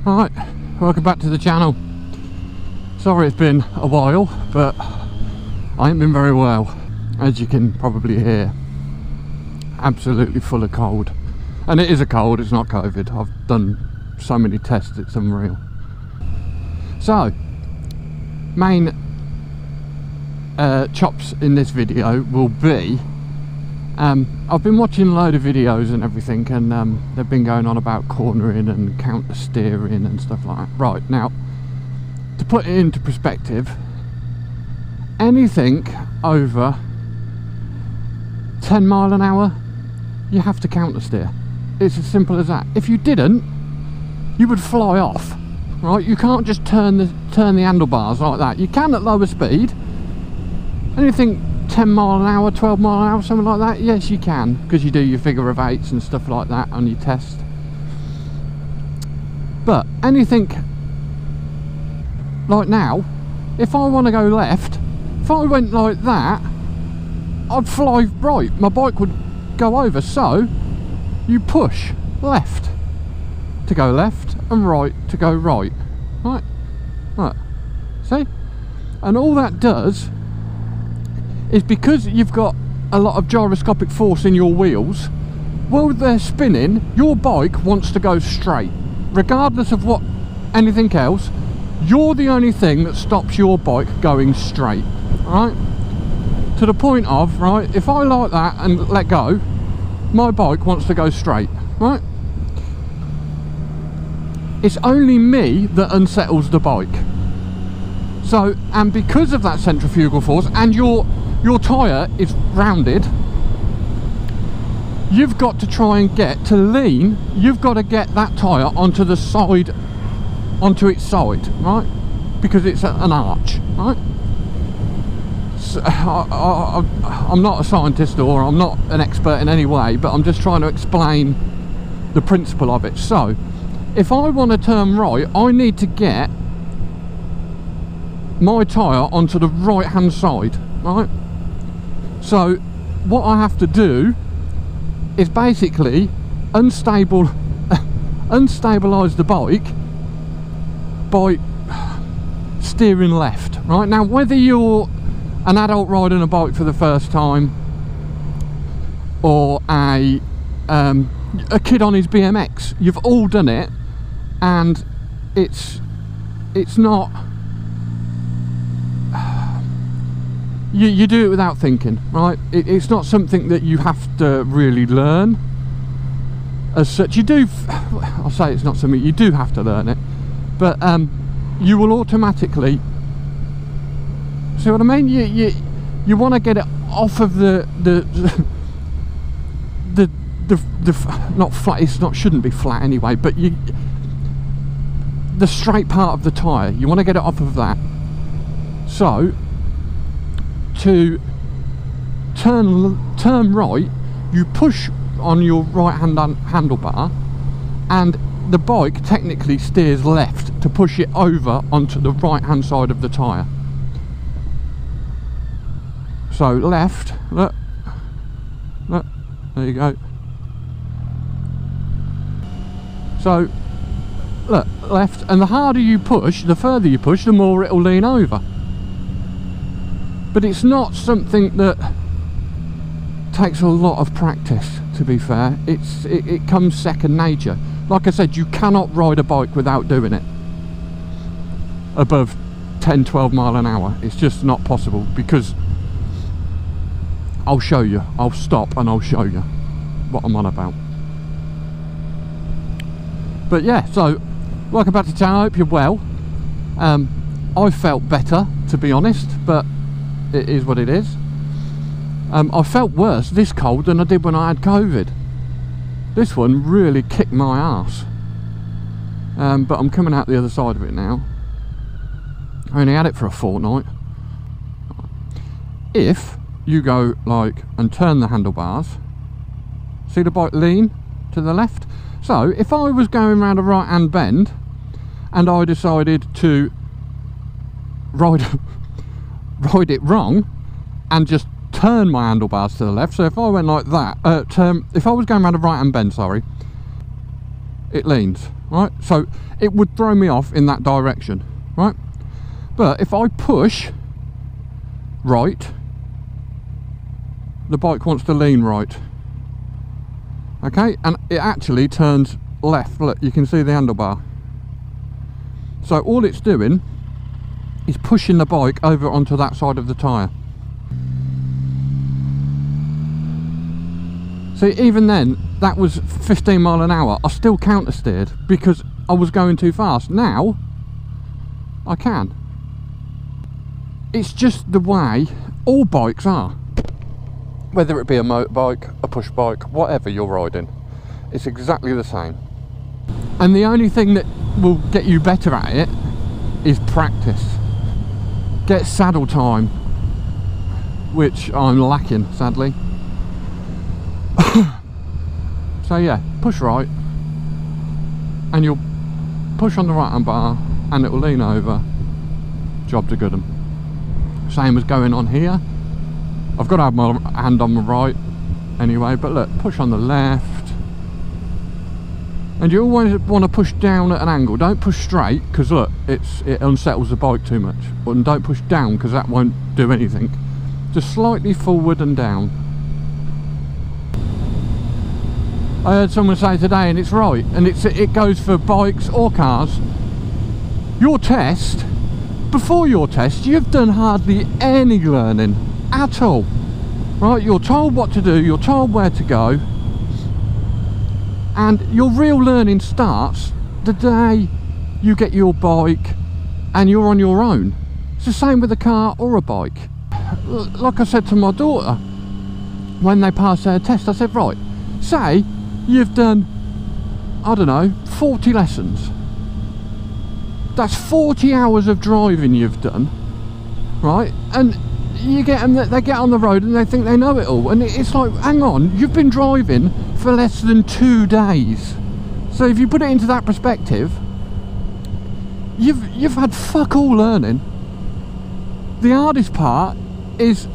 Alright, welcome back to the channel. Sorry it's been a while, but I ain't been very well, as you can probably hear. Absolutely full of cold. And it is a cold, it's not COVID. I've done so many tests, it's unreal. So, main chops in this video will be I've been watching a load of videos and everything, and they've been going on about cornering and counter steering and stuff like that. Right, now, to put it into perspective, anything over 10 mile an hour, you have to counter steer. It's as simple as that. If you didn't, you would fly off. Right, you can't just turn the handlebars like that. You can at lower speed. Anything 10 mile an hour, 12 mile an hour, something like that, yes you can, because you do your figure of eights and stuff like that on your test. But anything like now, if I want to go left, if I went like that, I'd fly right, my bike would go over. So you push left to go left and right to go right. Right, see? And all that does is, because you've got a lot of gyroscopic force in your wheels, while they're spinning, your bike wants to go straight. Regardless of what anything else, you're the only thing that stops your bike going straight. Right? To the point of, right, if I like that and let go, my bike wants to go straight. Right? It's only me that unsettles the bike. So, and because of that centrifugal force, and your tyre is rounded, you've got to try and get to lean. You've got to get that tyre onto the side, onto its side, right? Because it's an arch, right? So, I'm not a scientist, or I'm not an expert in any way, but I'm just trying to explain the principle of it. So, if I want to turn right, I need to get my tyre onto the right hand side, right? So what I have to do is basically unstabilize the bike by steering left. Right, now, whether you're an adult riding a bike for the first time, or a kid on his BMX, you've all done it, and it's not, you do it without thinking, right? It's not something that you have to really learn as such. You do, I'll say it's not something you do have to learn it, but you will automatically, see what I mean? You want to get it off of the not flat. It's not, shouldn't be flat anyway, but the straight part of the tyre, you want to get it off of that. So to turn right, you push on your right hand handlebar, and the bike technically steers left to push it over onto the right hand side of the tyre. So left, look, there you go. So look, left, and the harder you push, the further you push, the more it'll lean over. But it's not something that takes a lot of practice, to be fair. It comes second nature. Like I said, you cannot ride a bike without doing it above 10-12 mile an hour. It's just not possible, because I'll show you. I'll stop and I'll show you what I'm on about. But yeah, so welcome back to the channel. I hope you're well. I felt better, to be honest, but it is what it is. I felt worse this cold than I did when I had COVID. This one really kicked my ass. But I'm coming out the other side of it now. I only had it for a fortnight. If you go like and turn the handlebars, see the bike lean to the left? So if I was going around a right hand bend and I decided to ride it wrong and just turn my handlebars to the left, so if I went like that, if I was going around a right hand bend, sorry, it leans, right? So it would throw me off in that direction, right? But if I push right, the bike wants to lean right, okay? And it actually turns left. Look, you can see the handlebar. So all it's doing is pushing the bike over onto that side of the tyre. See, even then, that was 15 mile an hour. I still counter steered because I was going too fast. Now, I can. It's just the way all bikes are. Whether it be a motorbike, a push bike, whatever you're riding, it's exactly the same. And the only thing that will get you better at it is practice. Get saddle time, which I'm lacking, sadly. So yeah, push right, and you'll push on the right hand bar, and it will lean over. Job to good 'un. Same as going on here. I've got to have my hand on the right anyway, but look, push on the left. And you always want to push down at an angle. Don't push straight, because look, it unsettles the bike too much. And don't push down, because that won't do anything. Just slightly forward and down. I heard someone say today, and it's right, and it goes for bikes or cars. Your test, before your test, you've done hardly any learning at all. Right, you're told what to do, you're told where to go, and your real learning starts the day you get your bike and you're on your own. It's the same with a car or a bike. Like I said to my daughter when they passed their test, I said, right, say you've done, I don't know, 40 lessons. That's 40 hours of driving you've done, right? And you get them, they get on the road and they think they know it all, and it's like, hang on, you've been driving for less than 2 days. So if you put it into that perspective, you've had fuck all learning. The hardest part is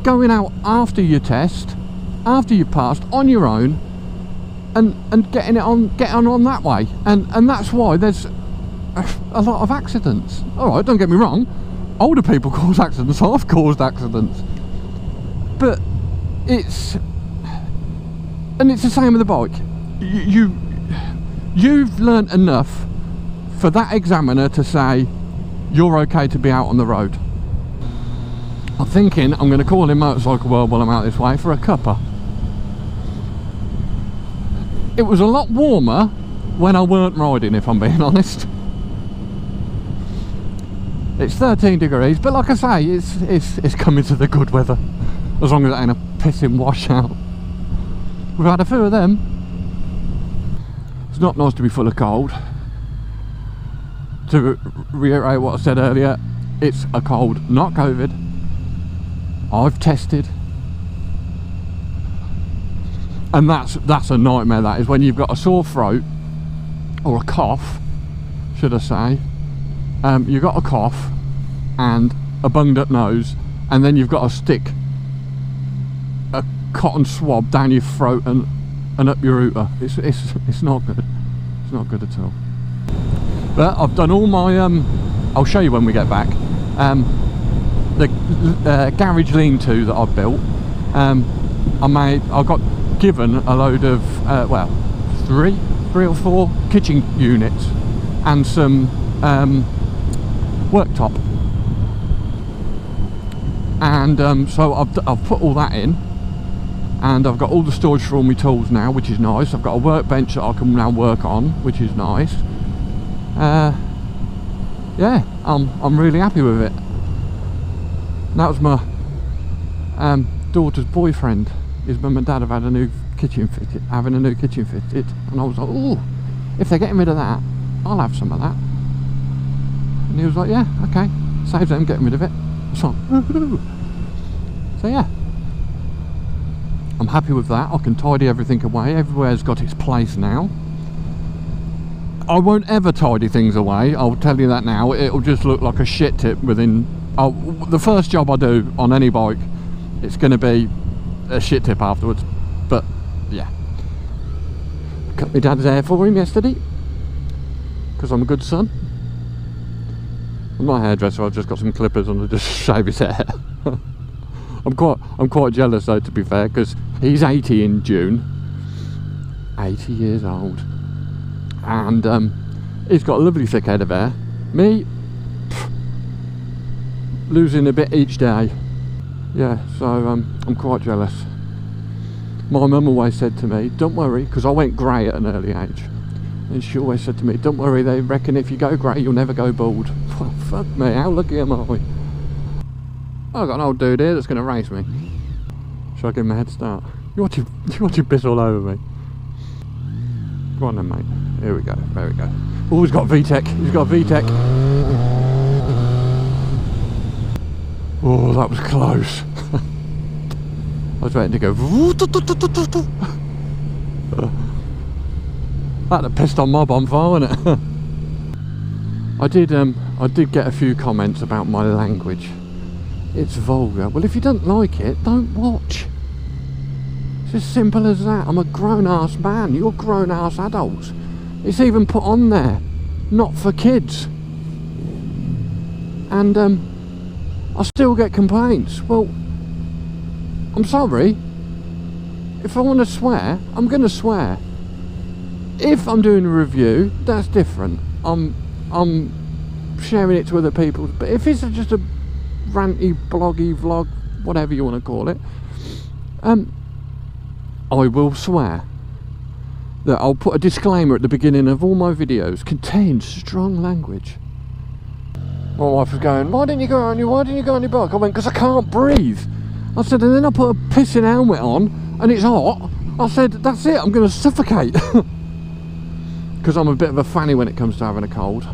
going out after your test, after you've passed, on your own, and getting on that way, and that's why there's a lot of accidents. All right, don't get me wrong, older people cause accidents, I've caused accidents, but it's the same with the bike. You've learnt enough for that examiner to say you're okay to be out on the road. I'm thinking I'm going to call in Motorcycle World while I'm out this way for a cuppa. It was a lot warmer when I weren't riding, if I'm being honest. It's 13 degrees, but like I say, it's coming to the good weather, as long as it ain't a pissing washout. We've had a few of them. It's not nice to be full of cold. To reiterate what I said earlier, it's a cold, not COVID. I've tested. And that's a nightmare, that is, when you've got a sore throat, or a cough, should I say. You've got a cough and a bunged up nose, and then you've got to stick a cotton swab down your throat and up your uter. It's not good. It's not good at all. But I've done all my I'll show you when we get back. The garage lean-to that I've built. I got given a load of well, three or four kitchen units and some worktop, and so I've put all that in, and I've got all the storage for all my tools now, which is nice. I've got a workbench that I can now work on, which is nice. Yeah, I'm really happy with it. That was my daughter's boyfriend. His mum and dad have had a new kitchen fitted, and I was like, oh, if they're getting rid of that, I'll have some of that. And he was like, yeah, okay, saves them getting rid of it. So yeah, I'm happy with that. I can tidy everything away. Everywhere's got its place now. I won't ever tidy things away, I'll tell you that now. It'll just look like a shit tip within the first job I do on any bike. It's going to be a shit tip afterwards, but yeah. cut my dad's hair for him yesterday, because I'm a good son. I'm not a hairdresser, I've just got some clippers and I just shave his hair. I'm quite jealous though, to be fair, because he's 80 in June. 80 years old. And he's got a lovely thick head of hair. Me, losing a bit each day. Yeah, so I'm quite jealous. My mum always said to me, don't worry, because I went grey at an early age. And she always said to me, don't worry, they reckon if you go grey, you'll never go bald. Well, fuck me, how lucky am I? I've got an old dude here that's going to race me. Shall I give him a head start? You want to piss all over me? Go on then, mate. Here we go, there we go. Oh, he's got VTEC, he's got VTEC. Oh, that was close. I was waiting to go. That'd have pissed on my bonfire, wouldn't it? I did get a few comments about my language. It's vulgar. Well, if you don't like it, don't watch. It's as simple as that. I'm a grown-ass man. You're grown-ass adults. It's even put on there. Not for kids. And I still get complaints. Well, I'm sorry. If I want to swear, I'm going to swear. If I'm doing a review, that's different. I'm sharing it to other people. But if it's just a ranty, bloggy vlog, whatever you want to call it, I will swear. That I'll put a disclaimer at the beginning of all my videos. Contains strong language. My wife was going, why didn't you go on your bike? I went, because I can't breathe. I said, and then I put a pissing helmet on and it's hot. I said, that's it, I'm going to suffocate. Because I'm a bit of a fanny when it comes to having a cold.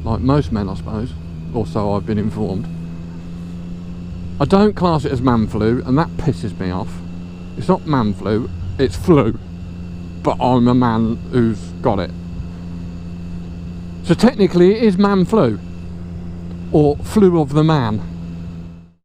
Like most men, I suppose. Or so I've been informed. I don't class it as man flu, and that pisses me off. It's not man flu, it's flu. But I'm a man who's got it. So technically it is man flu. Or flu of the man.